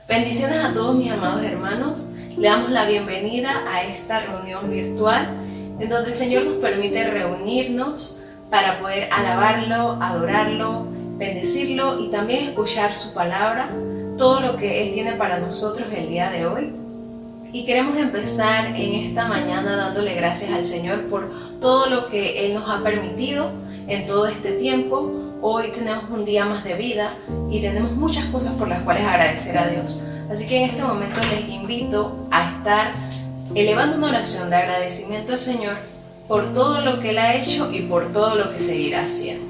Bendiciones a todos mis amados hermanos. Le damos la bienvenida a esta reunión virtual en donde el Señor nos permite reunirnos para poder alabarlo, adorarlo, bendecirlo y también escuchar su palabra, todo lo que Él tiene para nosotros el día de hoy. Y queremos empezar en esta mañana dándole gracias al Señor por todo lo que Él nos ha permitido en todo este tiempo. Hoy tenemos un día más de vida y tenemos muchas cosas por las cuales agradecer a Dios. Así que en este momento les invito a estar elevando una oración de agradecimiento al Señor por todo lo que Él ha hecho y por todo lo que seguirá haciendo.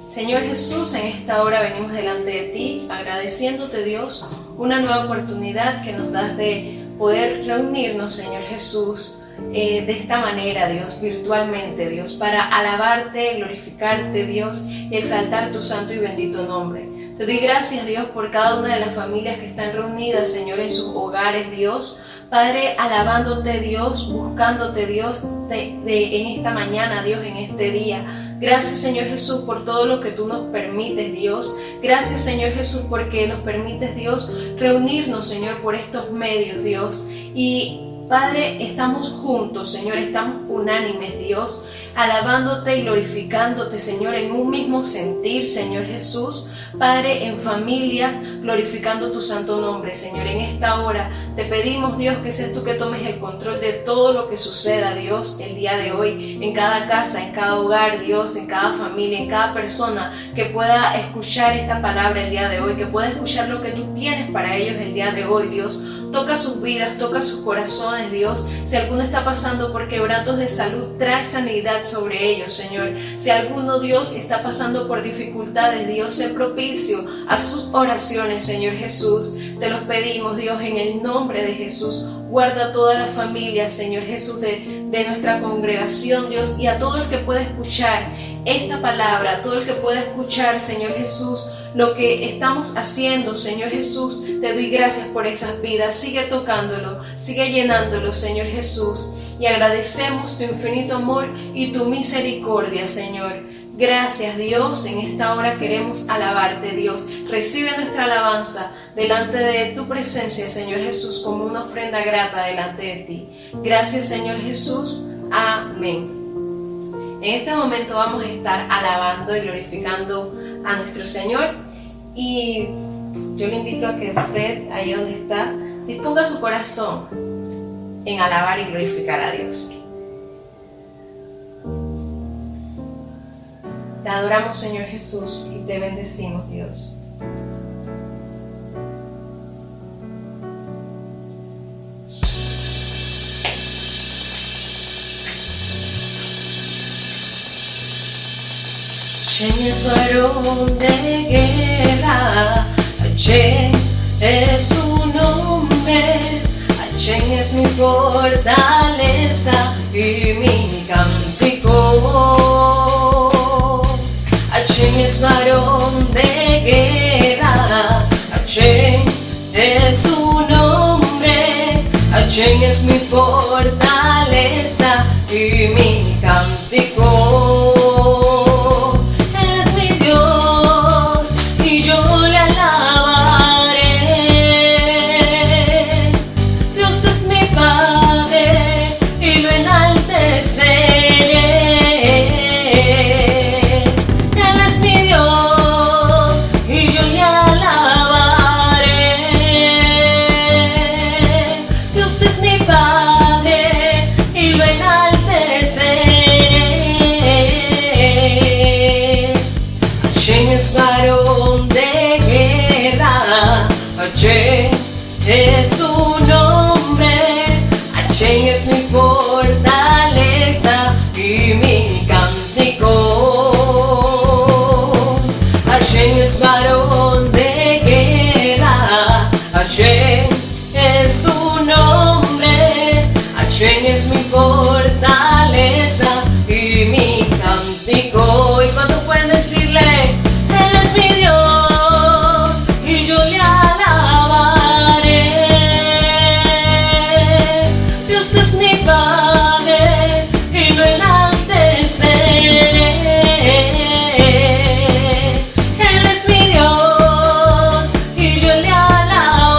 Señor Jesús, en esta hora venimos delante de ti agradeciéndote, Dios, una nueva oportunidad que nos das de poder reunirnos, Señor Jesús, de esta manera, Dios, virtualmente, Dios, para alabarte, glorificarte, Dios, y exaltar tu santo y bendito nombre. Te doy gracias, Dios, por cada una de las familias que están reunidas, Señor, en sus hogares, Dios. Padre, alabándote, Dios, buscándote, Dios, en esta mañana, Dios, en este día. Gracias, Señor Jesús, por todo lo que tú nos permites, Dios. Gracias, Señor Jesús, porque nos permites, Dios, reunirnos, Señor, por estos medios, Dios. Y Padre, estamos juntos, Señor, estamos unánimes, Dios, alabándote y glorificándote, Señor, en un mismo sentir, Señor Jesús. Padre, en familias, glorificando tu santo nombre, Señor. En esta hora te pedimos, Dios, que seas tú que tomes el control de todo lo que suceda, Dios, el día de hoy, en cada casa, en cada hogar, Dios, en cada familia, en cada persona que pueda escuchar esta palabra el día de hoy, que pueda escuchar lo que tú tienes para ellos el día de hoy, Dios. Toca sus vidas, toca sus corazones, Dios. Si alguno está pasando por quebrantos de salud, trae sanidad sobre ellos, Señor. Si alguno, Dios, está pasando por dificultades, Dios, sé propicio a sus oraciones, Señor Jesús. Te los pedimos, Dios, en el nombre de Jesús. Guarda a toda la familia, Señor Jesús, de nuestra congregación, Dios, y a todo el que pueda escuchar esta palabra, a todo el que pueda escuchar, Señor Jesús, lo que estamos haciendo, Señor Jesús. Te doy gracias por esas vidas. Sigue tocándolo, sigue llenándolo, Señor Jesús. Y agradecemos tu infinito amor y tu misericordia, Señor. Gracias, Dios. En esta hora queremos alabarte, Dios. Recibe nuestra alabanza delante de tu presencia, Señor Jesús, como una ofrenda grata delante de ti. Gracias, Señor Jesús. Amén. En este momento vamos a estar alabando y glorificando a nuestro Señor, y yo le invito a que usted, ahí donde está, disponga su corazón en alabar y glorificar a Dios. Te adoramos, Señor Jesús, y te bendecimos, Dios. Hashem es varón de guerra, Hashem es su nombre, Hashem es mi fortaleza y mi cántico. Hashem es varón de guerra, Hashem es su nombre, Hashem es mi fortaleza y mi cántico. Es varón de guerra, Hashem es su nombre, Hashem es mi fortaleza y mi cántico. Hashem es varón de guerra, Hashem es su nombre, Hashem es mi fortaleza y mi cántico. ¿Y cuántos pueden decirle? Él es mi Dios y yo le alabaré. Dios es mi Padre y lo enalteceré. Él es mi Dios y yo le alabaré.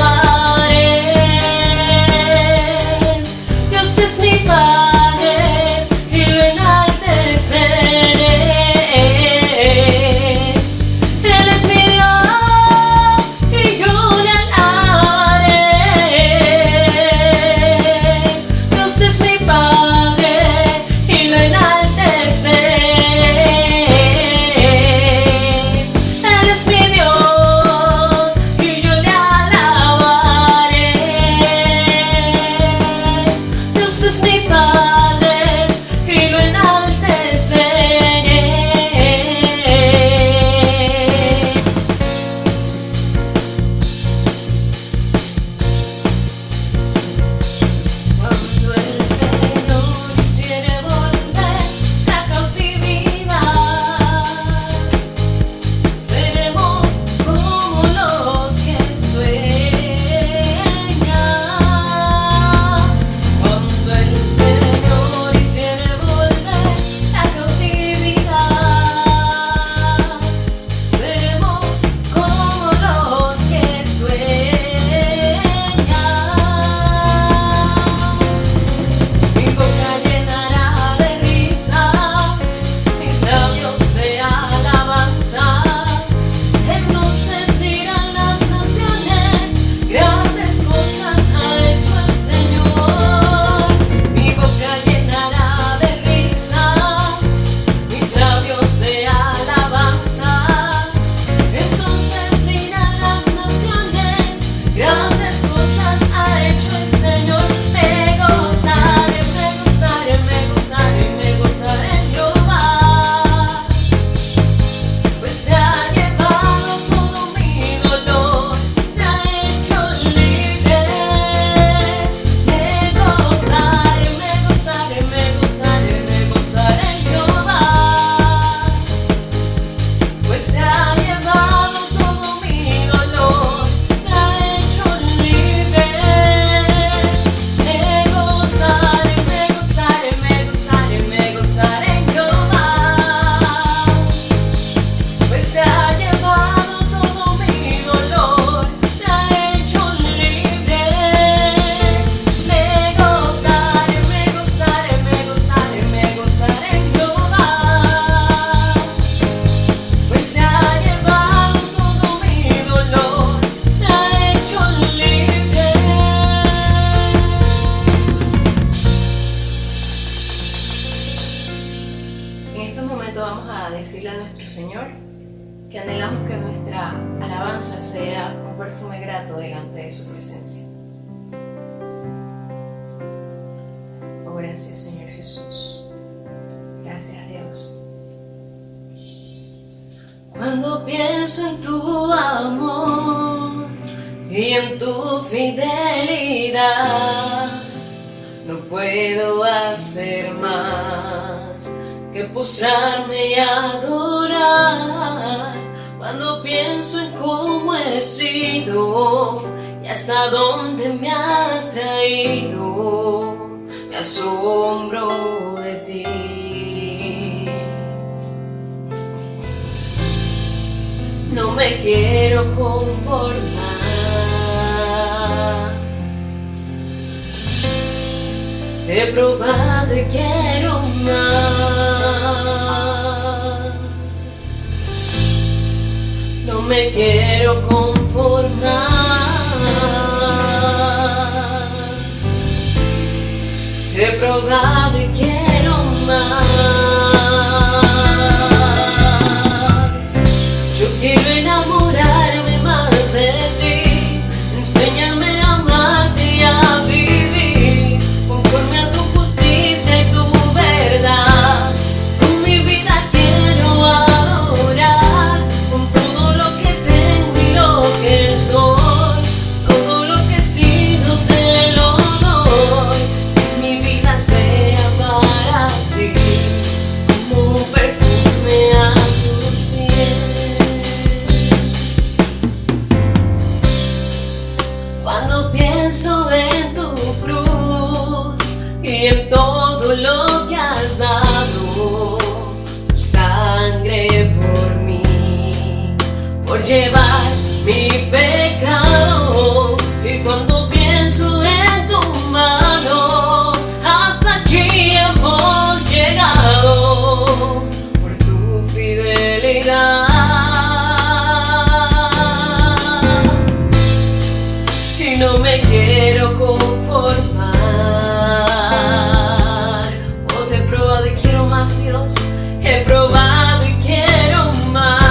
grato delante de su presencia. Oh, gracias, Señor Jesús. Gracias, Dios. Cuando pienso en tu amor y en tu fidelidad, no puedo hacer más que postrarme y adorar. Cuando pienso en cómo he sido y hasta dónde me has traído, me asombro de ti. No me quiero conformar. He probado y quiero más. No me quiero conformar. He probado y quiero más. Yo quiero enamorarme más de ti. Enséñame a amarte y a vivir conforme a tu justicia y tu verdad. Con mi vida quiero adorar, con todo lo que tengo y lo que soy, todo lo que he sido te lo doy. Que mi vida sea para ti como un perfume a tus pies. Cuando pienso en tu cruz y en todo lo que has dado, tu sangre por mí, por llevar mi pecado. Y cuando pienso en tu mano, hasta aquí hemos llegado por tu fidelidad. Y no me quiero conformar. Oh, te he probado y quiero más, Dios. He probado y quiero más.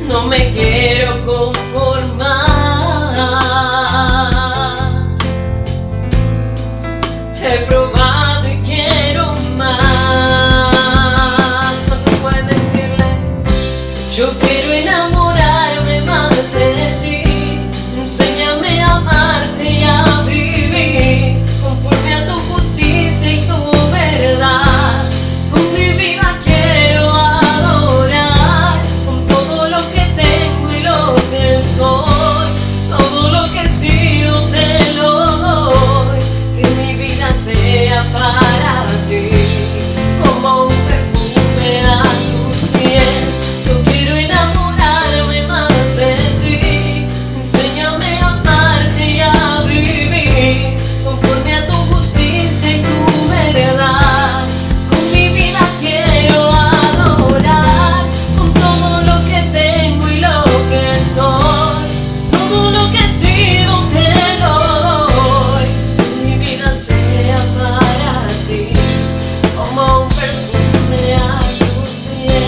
No me quiero conformar. He probado y quiero más. ¿Cuánto puedes decirle? Yo quiero enamorarme más de ti. Enséñame a amarte y a vivir conforme a tu justicia y tu verdad. Con mi vida quiero adorar, con todo lo que tengo y lo que soy, todo lo que he sido te lo doy. Que mi vida sea para ti como un perfume a tus pies. Yo quiero enamorarme más de ti. Enséñame a amarte y a vivir conforme a tu justicia y tu verdad. Con mi vida quiero adorar, con todo lo que tengo y lo que soy, todo lo que he sido te lo doy. Que mi vida sea para ti como un perfume a tus pies.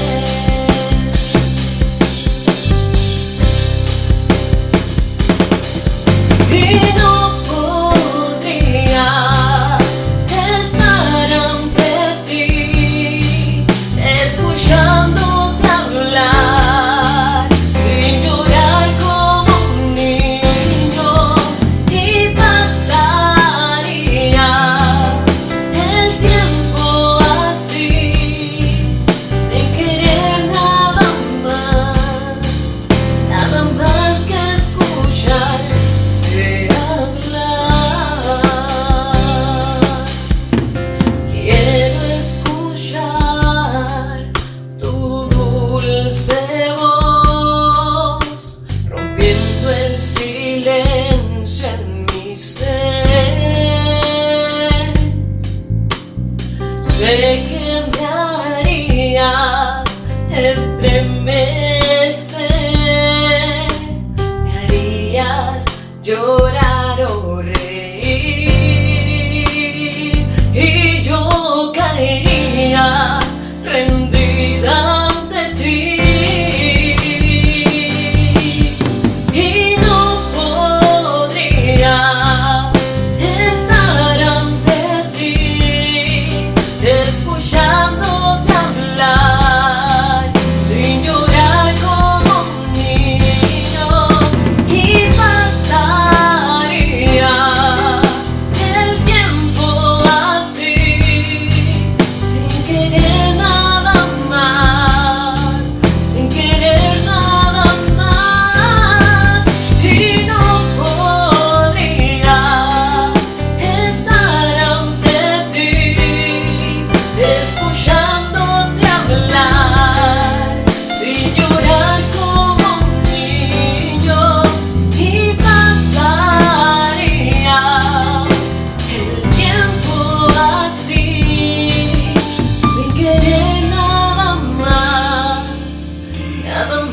Y no podría estar ante ti escuchándote hablar sin llorar como un niño. Y pasaría el tiempo así sin querer nada más que escucharte hablar. Quiero escuchar tu dulce voz, rompiendo el silencio en mi ser. Sé que me harías estremecer, me harías llorar o reír, y yo caería rendida ante ti.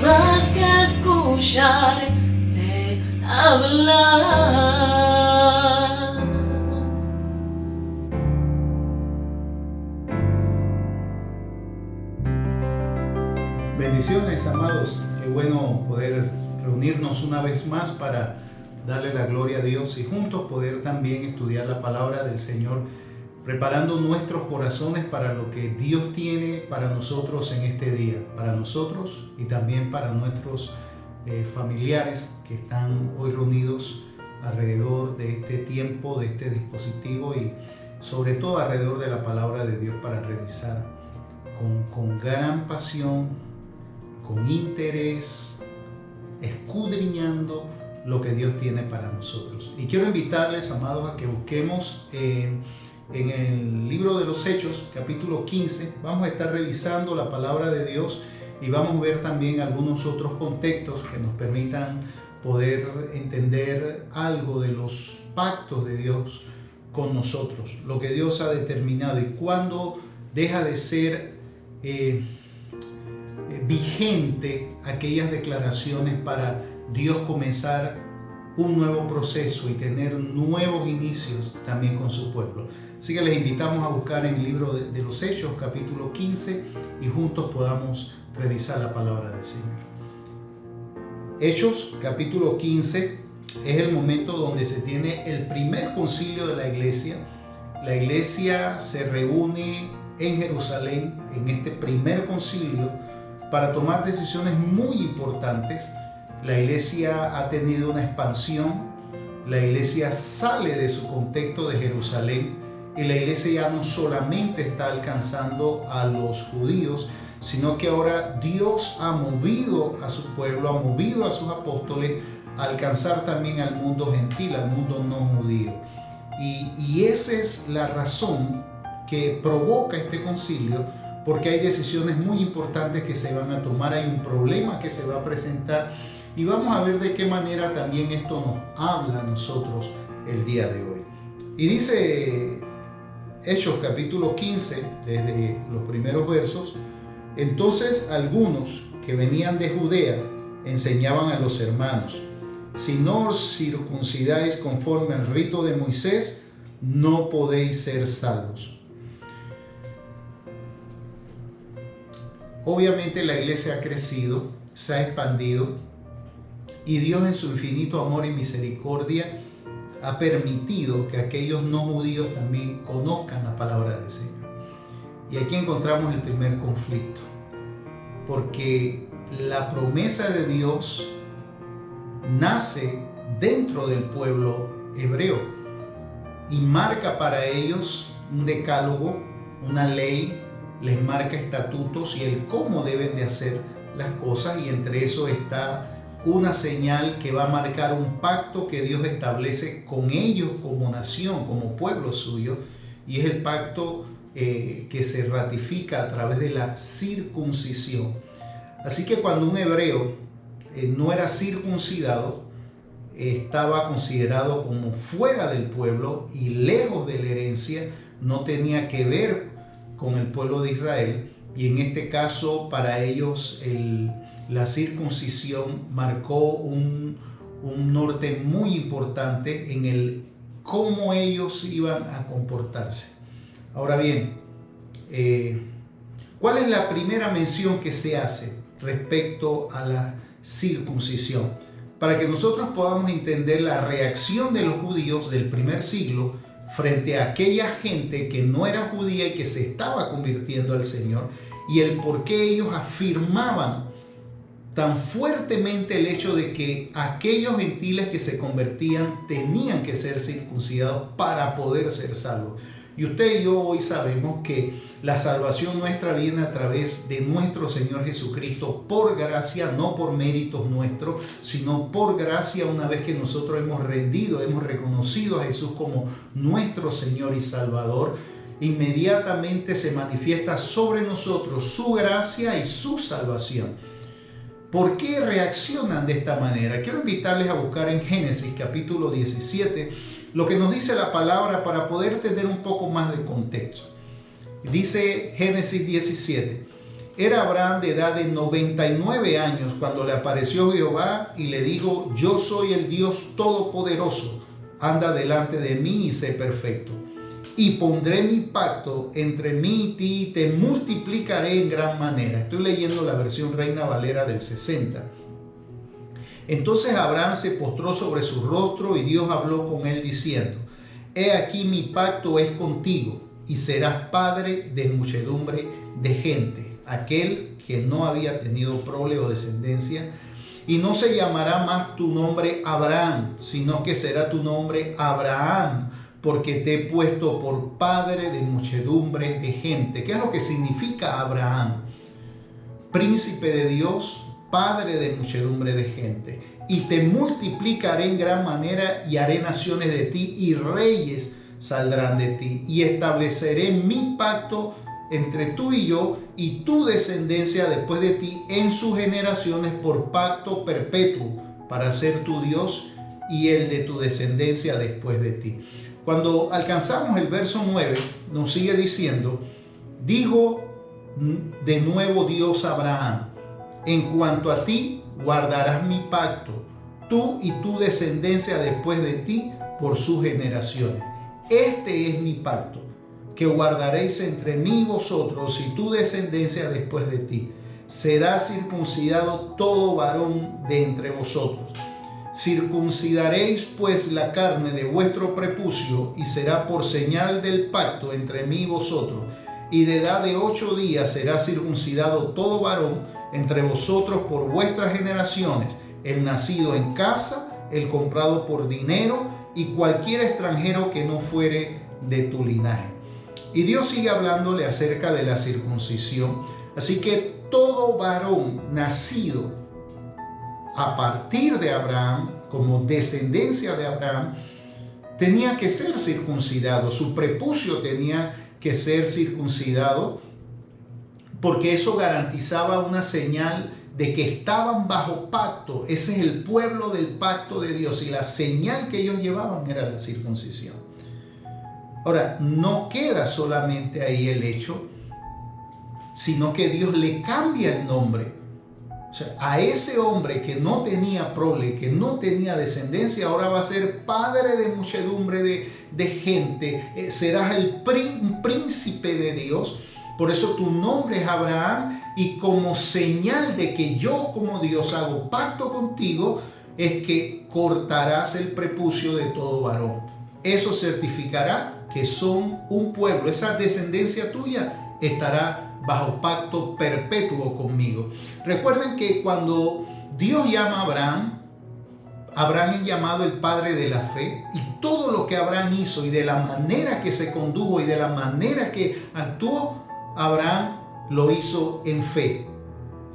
más que escucharte hablar. Bendiciones, amados. Qué bueno poder reunirnos una vez más para darle la gloria a Dios y juntos poder también estudiar la palabra del Señor, preparando nuestros corazones para lo que Dios tiene para nosotros en este día, para nosotros y también para nuestros familiares que están hoy reunidos alrededor de este tiempo, de este dispositivo y sobre todo alrededor de la palabra de Dios para revisar con gran pasión, con interés, escudriñando lo que Dios tiene para nosotros. Y quiero invitarles, amados, a que busquemos en el libro de los Hechos, capítulo 15. Vamos a estar revisando la palabra de Dios y vamos a ver también algunos otros contextos que nos permitan poder entender algo de los pactos de Dios con nosotros, lo que Dios ha determinado y cuándo deja de ser vigente aquellas declaraciones para Dios comenzar un nuevo proceso y tener nuevos inicios también con su pueblo. Así que les invitamos a buscar en el libro de los Hechos, capítulo 15, y juntos podamos revisar la palabra del Señor. Hechos, capítulo 15, es el momento donde se tiene el primer concilio de la iglesia. La iglesia se reúne en Jerusalén en este primer concilio para tomar decisiones muy importantes. La iglesia ha tenido una expansión, la iglesia sale de su contexto de Jerusalén y la iglesia ya no solamente está alcanzando a los judíos, sino que ahora Dios ha movido a su pueblo, ha movido a sus apóstoles a alcanzar también al mundo gentil, al mundo no judío. Y esa es la razón que provoca este concilio, porque hay decisiones muy importantes que se van a tomar, hay un problema que se va a presentar y vamos a ver de qué manera también esto nos habla a nosotros el día de hoy. Y dice Hechos capítulo 15, desde los primeros versos: entonces algunos que venían de Judea enseñaban a los hermanos: si no os circuncidáis conforme al rito de Moisés, no podéis ser salvos. Obviamente la iglesia ha crecido, se ha expandido y Dios en su infinito amor y misericordia ha permitido que aquellos no judíos también conozcan la palabra del Señor. Y aquí encontramos el primer conflicto, porque la promesa de Dios nace dentro del pueblo hebreo y marca para ellos un decálogo, una ley, les marca estatutos y el cómo deben de hacer las cosas, y entre eso está una señal que va a marcar un pacto que Dios establece con ellos como nación, como pueblo suyo, y es el pacto que se ratifica a través de la circuncisión. Así que cuando un hebreo no era circuncidado, estaba considerado como fuera del pueblo y lejos de la herencia, no tenía que ver con el pueblo de Israel, y en este caso para ellos la circuncisión marcó un norte muy importante en el cómo ellos iban a comportarse. Ahora bien, ¿cuál es la primera mención que se hace respecto a la circuncisión? Para que nosotros podamos entender la reacción de los judíos del primer siglo frente a aquella gente que no era judía y que se estaba convirtiendo al Señor, y el por qué ellos afirmaban tan fuertemente el hecho de que aquellos gentiles que se convertían tenían que ser circuncidados para poder ser salvos. Y usted y yo hoy sabemos que la salvación nuestra viene a través de nuestro Señor Jesucristo por gracia, no por méritos nuestros, sino por gracia. Una vez que nosotros hemos rendido, hemos reconocido a Jesús como nuestro Señor y Salvador, inmediatamente se manifiesta sobre nosotros su gracia y su salvación. ¿Por qué reaccionan de esta manera? Quiero invitarles a buscar en Génesis capítulo 17 lo que nos dice la palabra para poder tener un poco más de contexto. Dice Génesis 17: Era Abraham de edad de 99 años cuando le apareció Jehová y le dijo: yo soy el Dios Todopoderoso, anda delante de mí y sé perfecto. Y pondré mi pacto entre mí y ti y te multiplicaré en gran manera. Estoy leyendo la versión Reina Valera del 60. Entonces Abraham se postró sobre su rostro y Dios habló con él diciendo: he aquí mi pacto es contigo y serás padre de muchedumbre de gente. Aquel que no había tenido prole o descendencia, y no se llamará más tu nombre Abraham, sino que será tu nombre Abraham, porque te he puesto por padre de muchedumbre de gente. ¿Qué es lo que significa Abraham? Príncipe de Dios, padre de muchedumbre de gente. Y te multiplicaré en gran manera y haré naciones de ti y reyes saldrán de ti. Y estableceré mi pacto entre tú y yo y tu descendencia después de ti en sus generaciones por pacto perpetuo, para ser tu Dios y el de tu descendencia después de ti. Cuando alcanzamos el verso 9, nos sigue diciendo: dijo de nuevo Dios a Abraham: en cuanto a ti, guardarás mi pacto, tú y tu descendencia después de ti por sus generaciones. Este es mi pacto que guardaréis entre mí y vosotros y tu descendencia después de ti. Será circuncidado todo varón de entre vosotros. Circuncidaréis pues la carne de vuestro prepucio, y será por señal del pacto entre mí y vosotros. Y de edad de 8 días será circuncidado todo varón entre vosotros por vuestras generaciones, el nacido en casa, el comprado por dinero, y cualquier extranjero que no fuere de tu linaje. Y Dios sigue hablándole acerca de la circuncisión. Así que todo varón nacido a partir de Abraham, como descendencia de Abraham, tenía que ser circuncidado. Su prepucio tenía que ser circuncidado, porque eso garantizaba una señal de que estaban bajo pacto. Ese es el pueblo del pacto de Dios, y la señal que ellos llevaban era la circuncisión. Ahora, no queda solamente ahí el hecho, sino que Dios le cambia el nombre. O sea, a ese hombre que no tenía prole, que no tenía descendencia, ahora va a ser padre de muchedumbre de gente. Serás el príncipe de Dios. Por eso tu nombre es Abraham, y como señal de que yo como Dios hago pacto contigo, es que cortarás el prepucio de todo varón. Eso certificará que son un pueblo. Esa descendencia tuya estará bajo pacto perpetuo conmigo. Recuerden que cuando Dios llama a Abraham, Abraham es llamado el padre de la fe, y todo lo que Abraham hizo y de la manera que se condujo y de la manera que actuó, Abraham lo hizo en fe.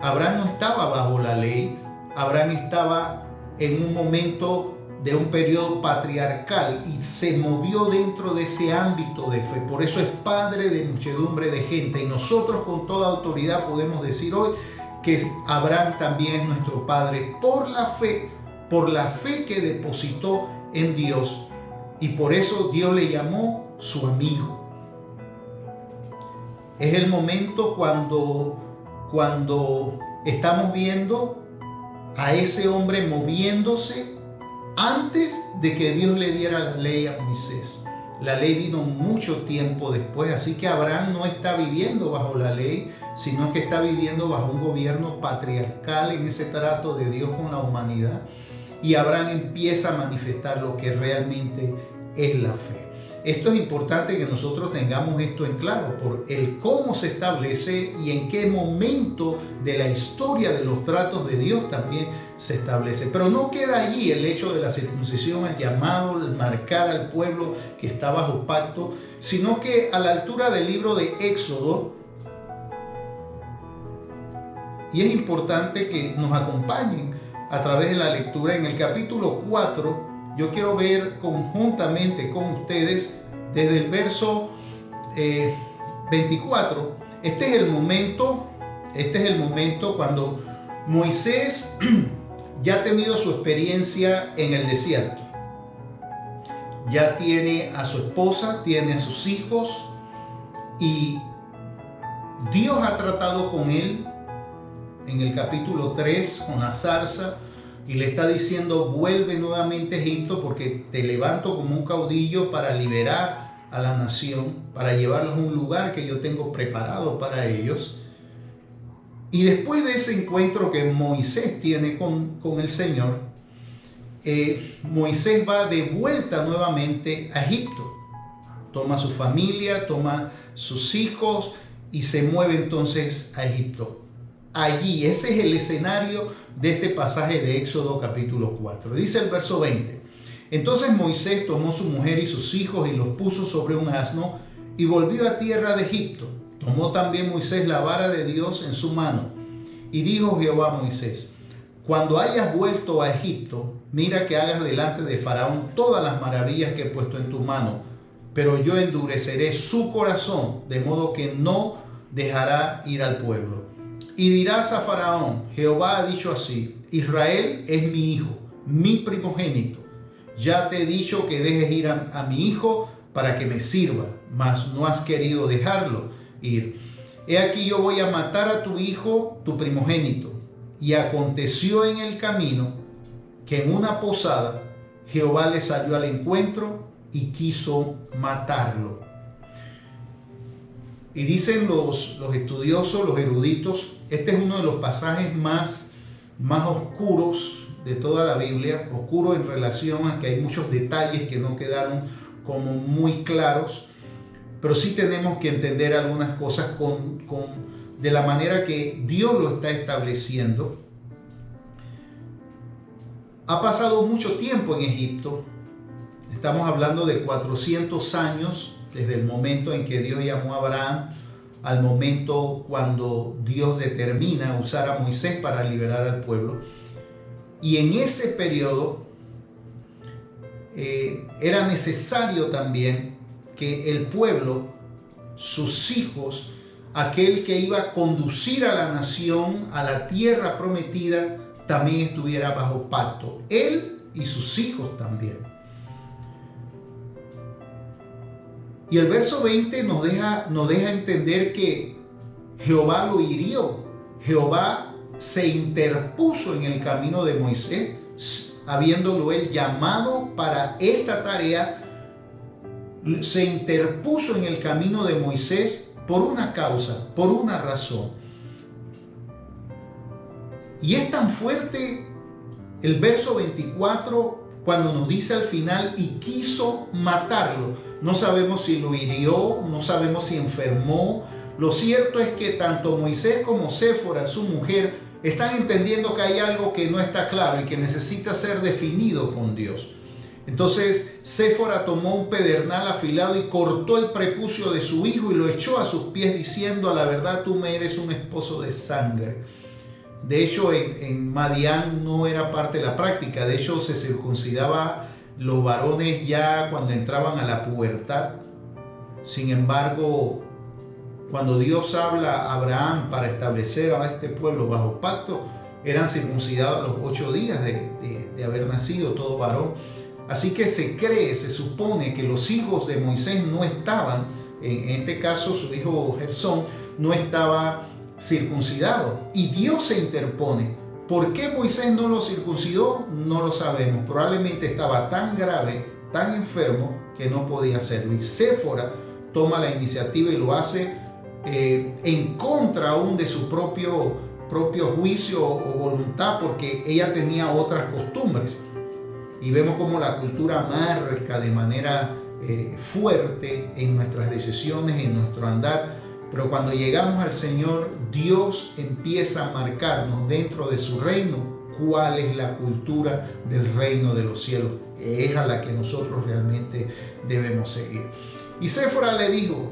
Abraham no estaba bajo la ley. Abraham estaba en un momento de un periodo patriarcal y se movió dentro de ese ámbito de fe. Por eso es padre de muchedumbre de gente. Y nosotros con toda autoridad podemos decir hoy que Abraham también es nuestro padre por la fe que depositó en Dios. Y por eso Dios le llamó su amigo. Es el momento cuando estamos viendo a ese hombre moviéndose antes de que Dios le diera la ley a Moisés. La ley vino mucho tiempo después, así que Abraham no está viviendo bajo la ley, sino que está viviendo bajo un gobierno patriarcal en ese trato de Dios con la humanidad. Y Abraham empieza a manifestar lo que realmente es la fe. Esto es importante que nosotros tengamos esto en claro, por el cómo se establece y en qué momento de la historia de los tratos de Dios también se establece. Pero no queda allí el hecho de la circuncisión, el llamado, el marcar al pueblo que está bajo pacto, sino que a la altura del libro de Éxodo, y es importante que nos acompañen a través de la lectura en el capítulo 4, yo quiero ver conjuntamente con ustedes desde el verso 24. Este es el momento cuando Moisés ya ha tenido su experiencia en el desierto. Ya tiene a su esposa, tiene a sus hijos, y Dios ha tratado con él en el capítulo 3 con la zarza y le está diciendo: vuelve nuevamente a Egipto porque te levanto como un caudillo para liberar a la nación, para llevarlos a un lugar que yo tengo preparado para ellos. Y después de ese encuentro que Moisés tiene con el Señor, Moisés va de vuelta nuevamente a Egipto. Toma su familia, toma sus hijos y se mueve entonces a Egipto. Allí, ese es el escenario de este pasaje de Éxodo capítulo 4. Dice el verso 20: entonces Moisés tomó su mujer y sus hijos y los puso sobre un asno y volvió a tierra de Egipto. Tomó también Moisés la vara de Dios en su mano. Y dijo Jehová a Moisés: cuando hayas vuelto a Egipto, mira que hagas delante de Faraón todas las maravillas que he puesto en tu mano, pero yo endureceré su corazón, de modo que no dejará ir al pueblo. Y dirás a Faraón: Jehová ha dicho así: Israel es mi hijo, mi primogénito. Ya te he dicho que dejes ir a mi hijo para que me sirva, mas no has querido dejarlo ir. He aquí yo voy a matar a tu hijo, tu primogénito. Y aconteció en el camino que en una posada Jehová le salió al encuentro y quiso matarlo. Y dicen los estudiosos, los eruditos, este es uno de los pasajes más oscuros de toda la Biblia, oscuro en relación a que hay muchos detalles que no quedaron como muy claros, pero sí tenemos que entender algunas cosas de la manera que Dios lo está estableciendo. Ha pasado mucho tiempo en Egipto, estamos hablando de 400 años, desde el momento en que Dios llamó a Abraham al momento cuando Dios determina usar a Moisés para liberar al pueblo. Y en ese periodo era necesario también que el pueblo, sus hijos, aquel que iba a conducir a la nación a la tierra prometida, también estuviera bajo pacto, él y sus hijos también. Y el verso 20 nos deja entender que Jehová lo hirió. Jehová se interpuso en el camino de Moisés, habiéndolo él llamado para esta tarea. Se interpuso en el camino de Moisés por una causa, por una razón. Y es tan fuerte el verso 24 cuando nos dice al final: y quiso matarlo. No sabemos si lo hirió, no sabemos si enfermó. Lo cierto es que tanto Moisés como Séfora, su mujer, están entendiendo que hay algo que no está claro y que necesita ser definido con Dios. Entonces Séfora tomó un pedernal afilado y cortó el prepucio de su hijo y lo echó a sus pies, diciendo: a la verdad tú me eres un esposo de sangre. De hecho, en Madián no era parte de la práctica. De hecho, se circuncidaba los varones ya cuando entraban a la pubertad. Sin embargo, cuando Dios habla a Abraham para establecer a este pueblo bajo pacto, eran circuncidados a los 8 días de haber nacido todo varón. Así que se supone que los hijos de Moisés no estaban, en este caso su hijo Gersón, no estaba circuncidado. Y Dios se interpone. ¿Por qué Moisés no lo circuncidó? No lo sabemos. Probablemente estaba tan grave, tan enfermo, que no podía hacerlo. Y Séfora toma la iniciativa y lo hace en contra aún de su propio juicio o voluntad, porque ella tenía otras costumbres. Y vemos cómo la cultura marca de manera fuerte en nuestras decisiones, en nuestro andar. Pero cuando llegamos al Señor, Dios empieza a marcarnos dentro de su reino cuál es la cultura del reino de los cielos. Es a la que nosotros realmente debemos seguir. Y Séfora le dijo: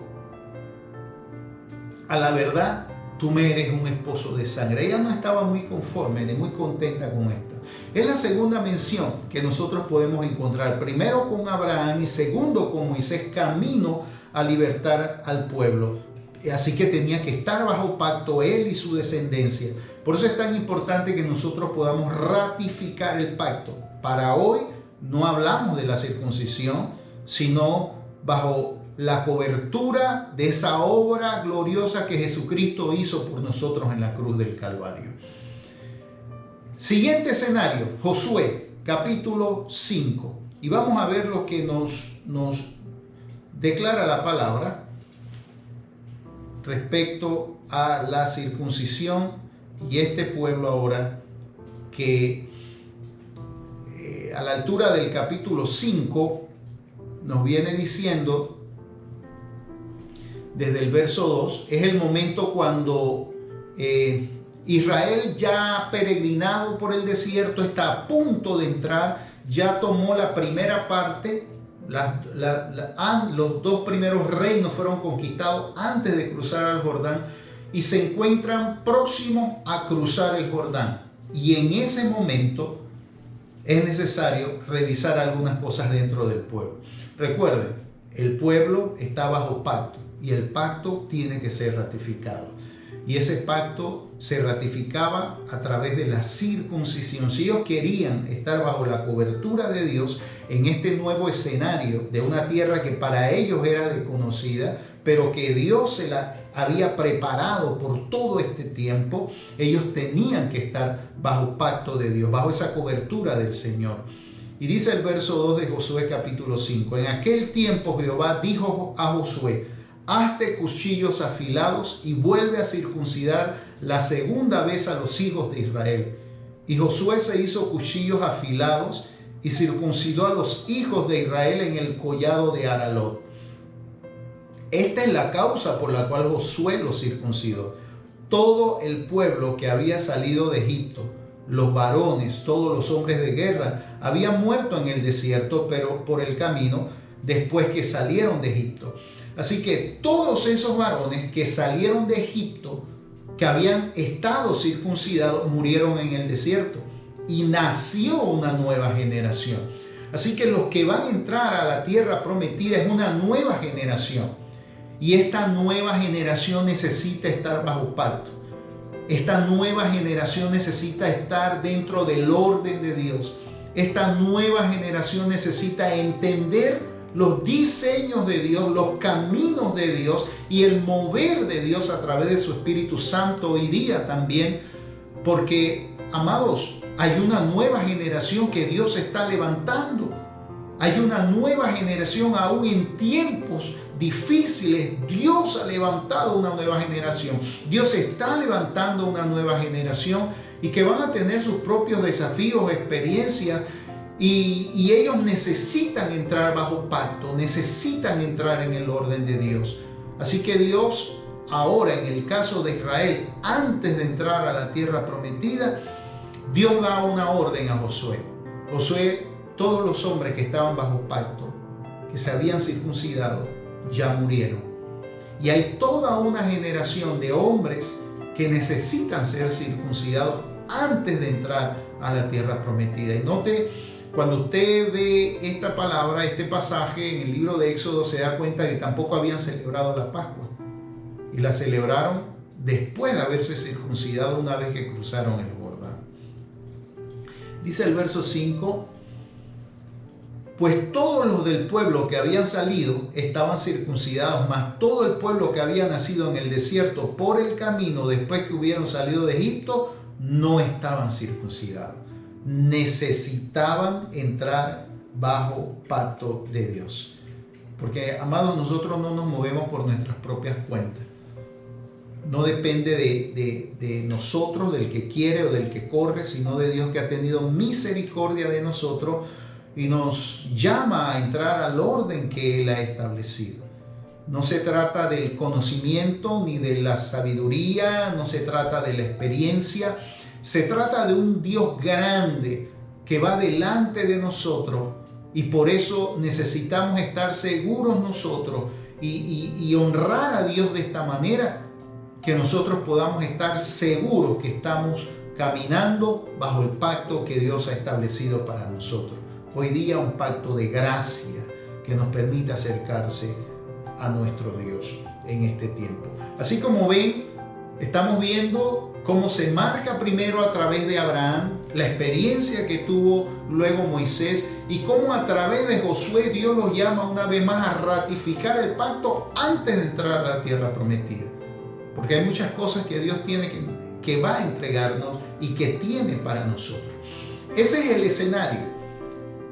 a la verdad, tú me eres un esposo de sangre. Ella no estaba muy conforme ni muy contenta con esto. Es la segunda mención que nosotros podemos encontrar. Primero con Abraham y segundo con Moisés, camino a libertar al pueblo. Así que tenía que estar bajo pacto él y su descendencia. Por eso es tan importante que nosotros podamos ratificar el pacto. Para hoy no hablamos de la circuncisión, sino bajo la cobertura de esa obra gloriosa que Jesucristo hizo por nosotros en la cruz del Calvario. Siguiente escenario, Josué, capítulo 5. Y vamos a ver lo que nos declara la palabra respecto a la circuncisión y este pueblo ahora que a la altura del capítulo 5 nos viene diciendo desde el verso 2, es el momento cuando Israel ya ha peregrinado por el desierto, está a punto de entrar, ya tomó la primera parte, los dos primeros reinos fueron conquistados antes de cruzar el Jordán y se encuentran próximos a cruzar el Jordán. Y en ese momento es necesario revisar algunas cosas dentro del pueblo. Recuerden, el pueblo está bajo pacto y el pacto tiene que ser ratificado. Y ese pacto se ratificaba a través de la circuncisión. Si ellos querían estar bajo la cobertura de Dios en este nuevo escenario de una tierra que para ellos era desconocida, pero que Dios se la había preparado por todo este tiempo, ellos tenían que estar bajo pacto de Dios, bajo esa cobertura del Señor. Y dice el verso 2 de Josué capítulo 5, en aquel tiempo Jehová dijo a Josué, hazte cuchillos afilados y vuelve a circuncidar la segunda vez a los hijos de Israel. Y Josué se hizo cuchillos afilados y circuncidó a los hijos de Israel en el collado de Aralot. Esta es la causa por la cual Josué los circuncidó. Todo el pueblo que había salido de Egipto, los varones, todos los hombres de guerra, habían muerto en el desierto, pero por el camino, después que salieron de Egipto. Así que todos esos varones que salieron de Egipto, que habían estado circuncidados, murieron en el desierto. Y nació una nueva generación. Así que los que van a entrar a la tierra prometida es una nueva generación. Y esta nueva generación necesita estar bajo pacto. Esta nueva generación necesita estar dentro del orden de Dios. Esta nueva generación necesita entender los diseños de Dios, los caminos de Dios y el mover de Dios a través de su Espíritu Santo hoy día también. Porque, amados, hay una nueva generación que Dios está levantando. Hay una nueva generación aún en tiempos difíciles. Dios ha levantado una nueva generación. Dios está levantando una nueva generación y que van a tener sus propios desafíos, experiencias y ellos necesitan entrar bajo pacto, necesitan entrar en el orden de Dios. Así que Dios ahora, en el caso de Israel, antes de entrar a la tierra prometida, Dios da una orden a Josué. Josué, todos los hombres que estaban bajo pacto, que se habían circuncidado, ya murieron. Y hay toda una generación de hombres que necesitan ser circuncidados antes de entrar a la tierra prometida. Y note, cuando usted ve esta palabra, este pasaje en el libro de Éxodo, se da cuenta que tampoco habían celebrado la Pascua. Y la celebraron después de haberse circuncidado una vez que cruzaron el Jordán. Dice el verso 5, pues todos los del pueblo que habían salido estaban circuncidados, mas todo el pueblo que había nacido en el desierto por el camino después que hubieron salido de Egipto, no estaban circuncidados. Necesitaban entrar bajo pacto de Dios. Porque, amados, nosotros no nos movemos por nuestras propias cuentas. No depende de nosotros, del que quiere o del que corre, sino de Dios que ha tenido misericordia de nosotros y nos llama a entrar al orden que Él ha establecido. No se trata del conocimiento ni de la sabiduría, no se trata de la experiencia, se trata de un Dios grande que va delante de nosotros y por eso necesitamos estar seguros nosotros y honrar a Dios de esta manera, que nosotros podamos estar seguros que estamos caminando bajo el pacto que Dios ha establecido para nosotros. Hoy día un pacto de gracia que nos permite acercarse a nuestro Dios en este tiempo. Así como ven, Estamos viendo cómo se marca primero a través de Abraham, la experiencia que tuvo luego Moisés, y cómo a través de Josué Dios los llama una vez más a ratificar el pacto antes de entrar a la tierra prometida. Porque hay muchas cosas que Dios tiene que va a entregarnos y que tiene para nosotros. Ese es el escenario.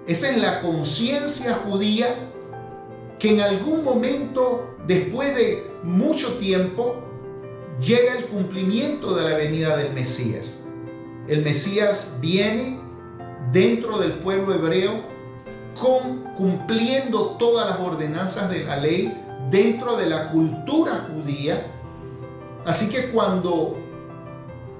Esa es la conciencia judía que en algún momento, después de mucho tiempo, llega el cumplimiento de la venida del Mesías. El Mesías viene dentro del pueblo hebreo cumpliendo todas las ordenanzas de la ley dentro de la cultura judía. Así que cuando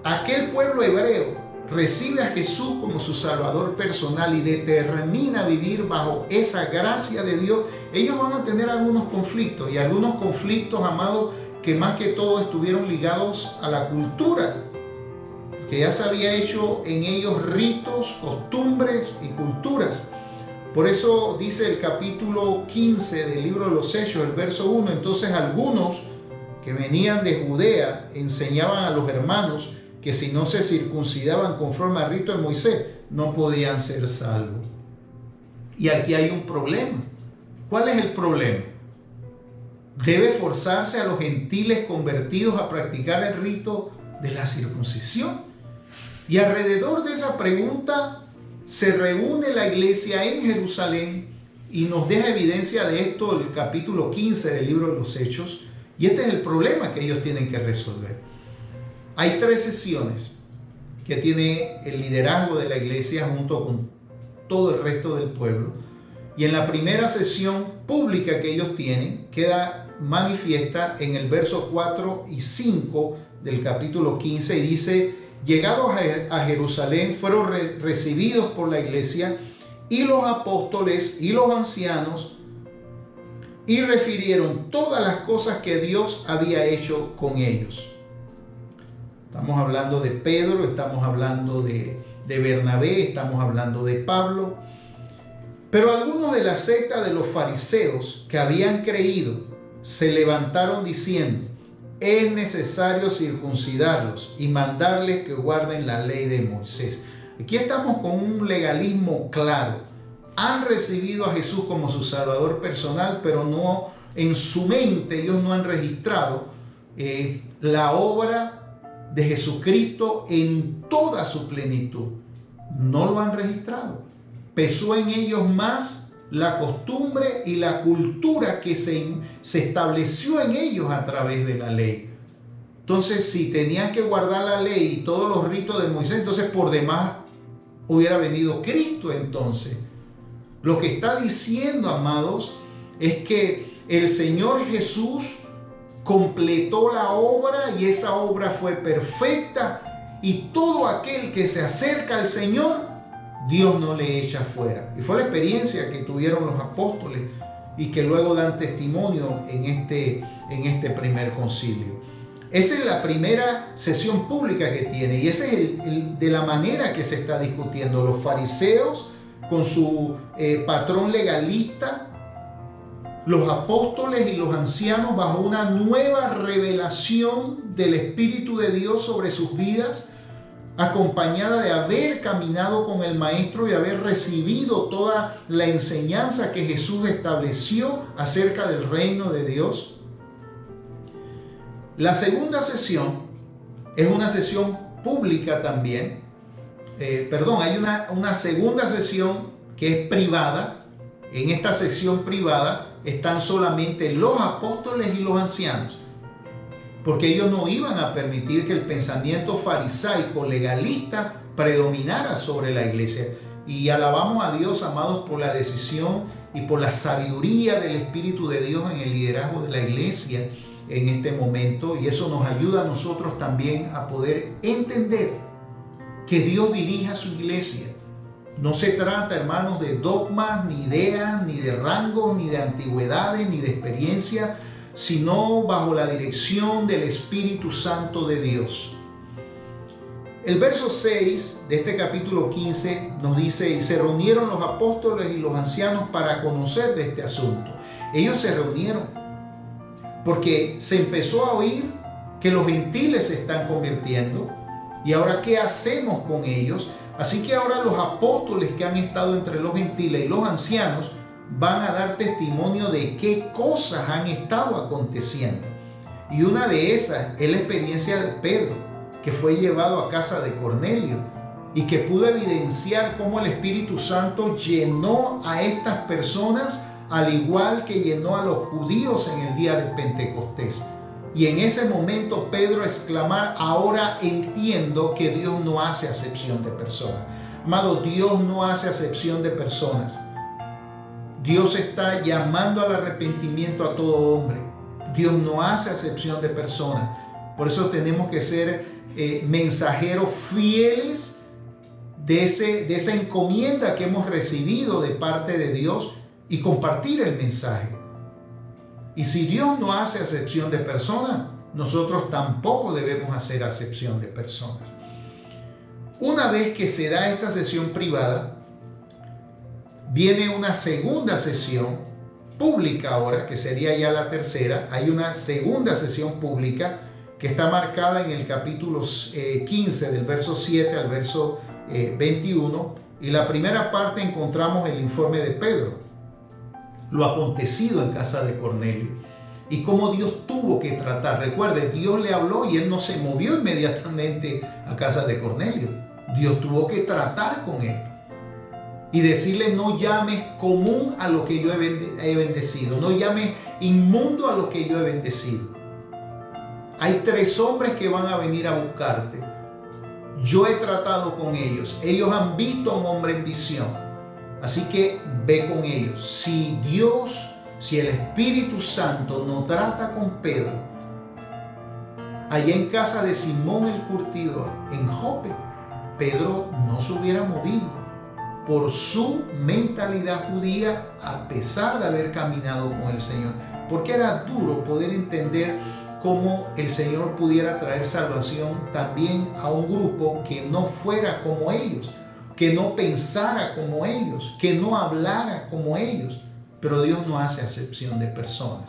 aquel pueblo hebreo recibe a Jesús como su Salvador personal y determina vivir bajo esa gracia de Dios, ellos van a tener algunos conflictos, y algunos conflictos, amados, que más que todo estuvieron ligados a la cultura, que ya se había hecho en ellos ritos, costumbres y culturas. Por eso dice el capítulo 15 del libro de los Hechos, el verso 1, entonces algunos que venían de Judea enseñaban a los hermanos que si no se circuncidaban conforme al rito de Moisés, no podían ser salvos. Y aquí hay un problema. ¿Cuál es el problema? Debe forzarse a los gentiles convertidos a practicar el rito de la circuncisión. Y alrededor de esa pregunta se reúne la iglesia en Jerusalén, y nos deja evidencia de esto el capítulo 15 del libro de los Hechos. Y este es el problema que ellos tienen que resolver. Hay 3 sesiones que tiene el liderazgo de la iglesia junto con todo el resto del pueblo. Y en la primera sesión pública que ellos tienen, queda manifiesta en el verso 4 y 5 del capítulo 15, y dice: llegados a Jerusalén, fueron recibidos por la iglesia y los apóstoles y los ancianos, y refirieron todas las cosas que Dios había hecho con ellos. Estamos hablando de Pedro, estamos hablando de Bernabé, estamos hablando de Pablo. Pero algunos de la secta de los fariseos que habían creído se levantaron diciendo: es necesario circuncidarlos y mandarles que guarden la ley de Moisés. Aquí estamos con un legalismo claro. Han recibido a Jesús como su Salvador personal, pero no, en su mente ellos no han registrado la obra de Jesucristo en toda su plenitud. No lo han registrado. Pesó en ellos más la costumbre y la cultura que se estableció en ellos a través de la ley. Entonces, si tenían que guardar la ley y todos los ritos de Moisés, entonces por demás hubiera venido Cristo. Entonces, lo que está diciendo, amados, es que el Señor Jesús completó la obra, y esa obra fue perfecta, y todo aquel que se acerca al Señor, Dios no le echa fuera. Y fue la experiencia que tuvieron los apóstoles y que luego dan testimonio en este primer concilio. Esa es la primera sesión pública que tiene, y esa es de la manera que se está discutiendo. Los fariseos con su patrón legalista, los apóstoles y los ancianos bajo una nueva revelación del Espíritu de Dios sobre sus vidas, acompañada de haber caminado con el Maestro y haber recibido toda la enseñanza que Jesús estableció acerca del reino de Dios. La segunda sesión es una sesión pública también. Hay una segunda sesión que es privada. En esta sesión privada están solamente los apóstoles y los ancianos, porque ellos no iban a permitir que el pensamiento farisaico legalista predominara sobre la iglesia. Y alabamos a Dios, amados, por la decisión y por la sabiduría del Espíritu de Dios en el liderazgo de la iglesia en este momento, y eso nos ayuda a nosotros también a poder entender que Dios dirige a su iglesia. No se trata, hermanos, de dogmas, ni ideas, ni de rangos, ni de antigüedades, ni de experiencia, sino bajo la dirección del Espíritu Santo de Dios. El verso 6 de este capítulo 15 nos dice: y se reunieron los apóstoles y los ancianos para conocer de este asunto. Ellos se reunieron porque se empezó a oír que los gentiles se están convirtiendo. ¿Y ahora qué hacemos con ellos? Así que ahora los apóstoles que han estado entre los gentiles y los ancianos van a dar testimonio de qué cosas han estado aconteciendo. Y una de esas es la experiencia de Pedro, que fue llevado a casa de Cornelio y que pudo evidenciar cómo el Espíritu Santo llenó a estas personas al igual que llenó a los judíos en el día de Pentecostés. Y en ese momento Pedro exclamar: ahora entiendo que Dios no hace acepción de personas. Amado, Dios no hace acepción de personas. Dios está llamando al arrepentimiento a todo hombre. Dios no hace acepción de personas. Por eso tenemos que ser mensajeros fieles de esa encomienda que hemos recibido de parte de Dios y compartir el mensaje. Y si Dios no hace acepción de personas, nosotros tampoco debemos hacer acepción de personas. Una vez que se da esta sesión privada, viene una segunda sesión pública ahora, que sería ya la tercera. Hay una segunda sesión pública que está marcada en el capítulo 15, del verso 7 al verso 21. Y la primera parte encontramos el informe de Pedro, lo acontecido en casa de Cornelio y cómo Dios tuvo que tratar. Recuerde, Dios le habló y él no se movió inmediatamente a casa de Cornelio. Dios tuvo que tratar con él y decirle: no llames común a lo que yo he bendecido, no llames inmundo a lo que yo he bendecido. Hay 3 hombres que van a venir a buscarte. Yo he tratado con ellos. Ellos han visto a un hombre en visión. Así que ve con ellos. Si el Espíritu Santo no trata con Pedro, allá en casa de Simón el curtidor, en Jope, Pedro no se hubiera movido por su mentalidad judía, a pesar de haber caminado con el Señor. Porque era duro poder entender cómo el Señor pudiera traer salvación también a un grupo que no fuera como ellos, que no pensara como ellos, que no hablara como ellos. Pero Dios no hace acepción de personas.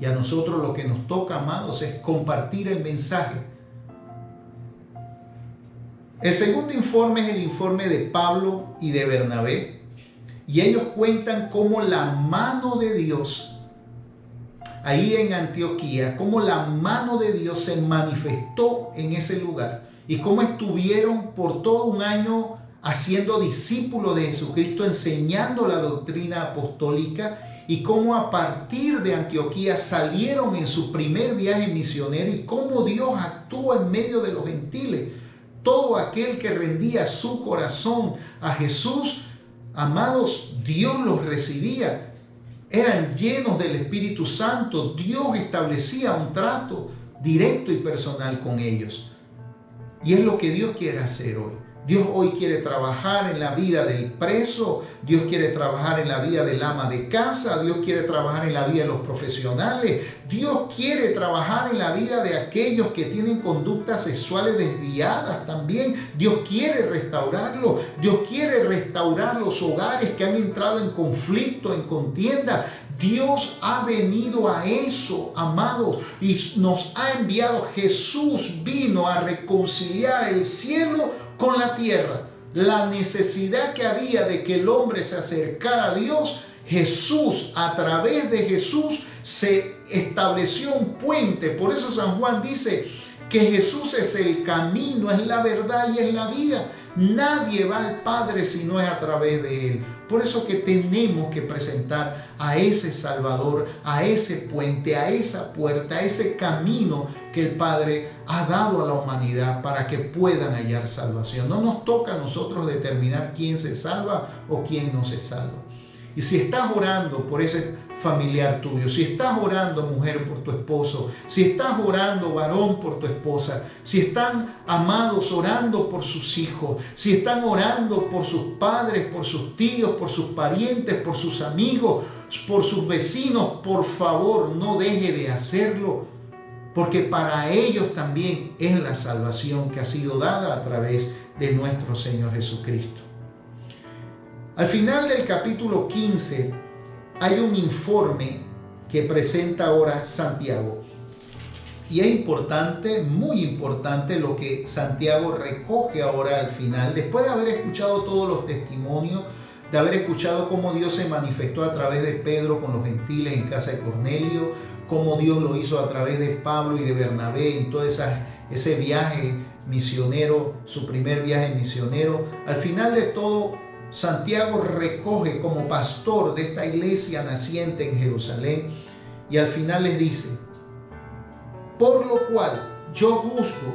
Y a nosotros lo que nos toca, amados, es compartir el mensaje. El segundo informe es el informe de Pablo y de Bernabé. Y ellos cuentan cómo la mano de Dios, ahí en Antioquía, cómo la mano de Dios se manifestó en ese lugar. Y cómo estuvieron por todo un año haciendo discípulos de Jesucristo, enseñando la doctrina apostólica, y cómo a partir de Antioquía salieron en su primer viaje misionero, y cómo Dios actuó en medio de los gentiles. Todo aquel que rendía su corazón a Jesús, amados, Dios los recibía. Eran llenos del Espíritu Santo. Dios establecía un trato directo y personal con ellos. Y es lo que Dios quiere hacer hoy. Dios hoy quiere trabajar en la vida del preso. Dios quiere trabajar en la vida del ama de casa. Dios quiere trabajar en la vida de los profesionales. Dios quiere trabajar en la vida de aquellos que tienen conductas sexuales desviadas también. Dios quiere restaurarlo. Dios quiere restaurar los hogares que han entrado en conflicto, en contienda. Dios ha venido a eso, amados, y nos ha enviado. Jesús vino a reconciliar el cielo con la tierra. La necesidad que había de que el hombre se acercara a Dios, Jesús, a través de Jesús, se estableció un puente. Por eso San Juan dice que Jesús es el camino, es la verdad y es la vida. Nadie va al Padre si no es a través de Él. Por eso que tenemos que presentar a ese Salvador, a ese puente, a esa puerta, a ese camino que el Padre ha dado a la humanidad para que puedan hallar salvación. No nos toca a nosotros determinar quién se salva o quién no se salva. Y si estás orando por ese familiar tuyo, si estás orando, mujer, por tu esposo, si estás orando, varón, por tu esposa, si están, amados, orando por sus hijos, si están orando por sus padres, por sus tíos, por sus parientes, por sus amigos, por sus vecinos, por favor, no deje de hacerlo, porque para ellos también es la salvación que ha sido dada a través de nuestro Señor Jesucristo. Al final del capítulo 15 hay un informe que presenta ahora Santiago. Y es importante, muy importante, lo que Santiago recoge ahora al final, después de haber escuchado todos los testimonios, de haber escuchado cómo Dios se manifestó a través de Pedro con los gentiles en casa de Cornelio, cómo Dios lo hizo a través de Pablo y de Bernabé en todo ese viaje misionero, su primer viaje misionero. Al final de todo, Santiago recoge como pastor de esta iglesia naciente en Jerusalén y al final les dice: por lo cual yo juzgo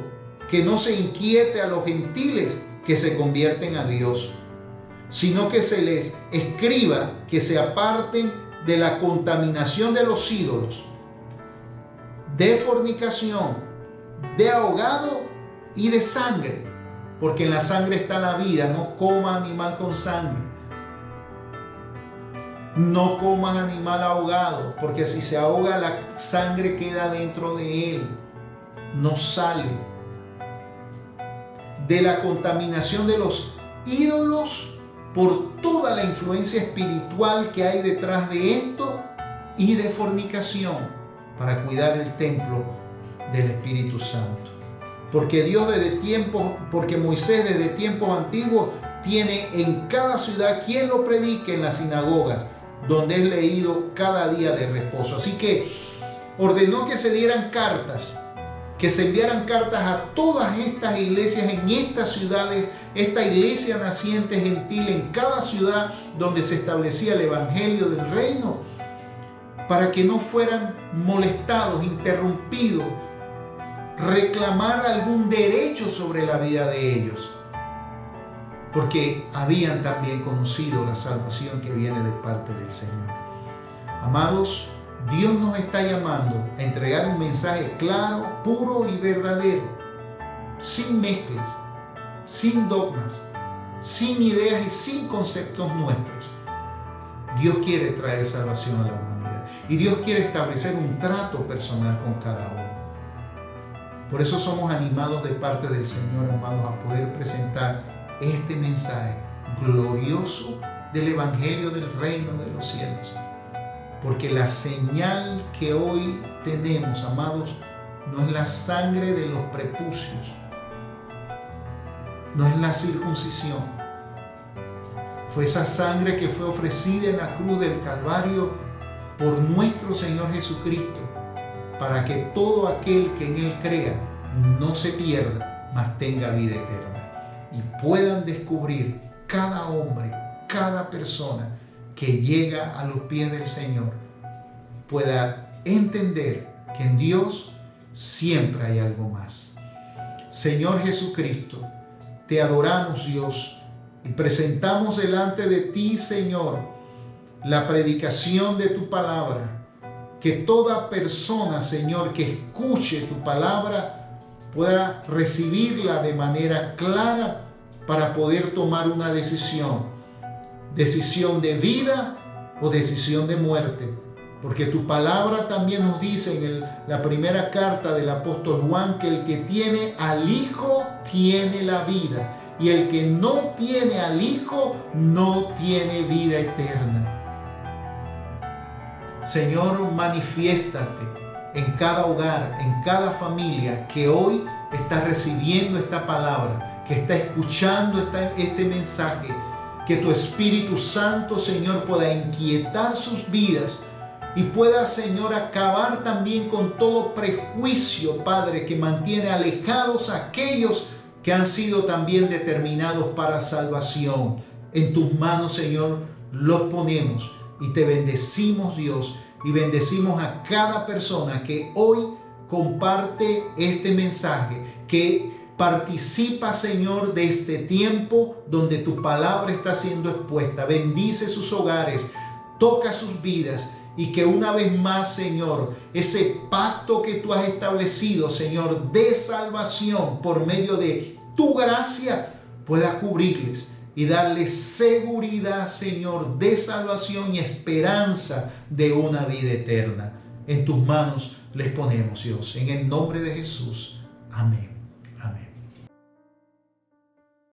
que no se inquiete a los gentiles que se convierten a Dios, sino que se les escriba que se aparten de la contaminación de los ídolos, de fornicación, de ahogado y de sangre, porque en la sangre está la vida. No coma animal con sangre. No comas animal ahogado, porque si se ahoga, la sangre queda dentro de él, no sale. De la contaminación de los ídolos, por toda la influencia espiritual que hay detrás de esto, y de fornicación, para cuidar el templo del Espíritu Santo. Porque Moisés desde tiempos antiguos tiene en cada ciudad quien lo predique en las sinagogas, donde es leído cada día de reposo. Así que ordenó que se dieran cartas, que se enviaran cartas a todas estas iglesias en estas ciudades, esta iglesia naciente gentil en cada ciudad donde se establecía el evangelio del reino, para que no fueran molestados, interrumpidos, reclamar algún derecho sobre la vida de ellos, porque habían también conocido la salvación que viene de parte del Señor. Amados, Dios nos está llamando a entregar un mensaje claro, puro y verdadero, sin mezclas, sin dogmas, sin ideas y sin conceptos nuestros. Dios quiere traer salvación a la humanidad y Dios quiere establecer un trato personal con cada uno. Por eso somos animados de parte del Señor, amados, a poder presentar este mensaje glorioso del Evangelio del Reino de los Cielos. Porque la señal que hoy tenemos, amados, no es la sangre de los prepucios, no es la circuncisión. Fue esa sangre que fue ofrecida en la cruz del Calvario por nuestro Señor Jesucristo, para que todo aquel que en Él crea no se pierda, mas tenga vida eterna. Y puedan descubrir cada hombre, cada persona que llega a los pies del Señor, pueda entender que en Dios siempre hay algo más. Señor Jesucristo, te adoramos, Dios, y presentamos delante de ti, Señor, la predicación de tu palabra. Que toda persona, Señor, que escuche tu palabra pueda recibirla de manera clara para poder tomar una decisión de vida o decisión de muerte. Porque tu palabra también nos dice en la primera carta del apóstol Juan que el que tiene al Hijo tiene la vida, y el que no tiene al Hijo no tiene vida eterna. Señor, manifiéstate en cada hogar, en cada familia que hoy está recibiendo esta palabra, que está escuchando este mensaje. Que tu Espíritu Santo, Señor, pueda inquietar sus vidas y pueda, Señor, acabar también con todo prejuicio, Padre, que mantiene alejados a aquellos que han sido también determinados para salvación. En tus manos, Señor, los ponemos y te bendecimos, Dios, y bendecimos a cada persona que hoy comparte este mensaje, que participa, Señor, de este tiempo donde tu palabra está siendo expuesta. Bendice sus hogares, toca sus vidas, y que una vez más, Señor, ese pacto que tú has establecido, Señor, de salvación por medio de tu gracia, pueda cubrirles y darles seguridad, Señor, de salvación y esperanza de una vida eterna. En tus manos les ponemos, Dios, en el nombre de Jesús. Amén. Amén.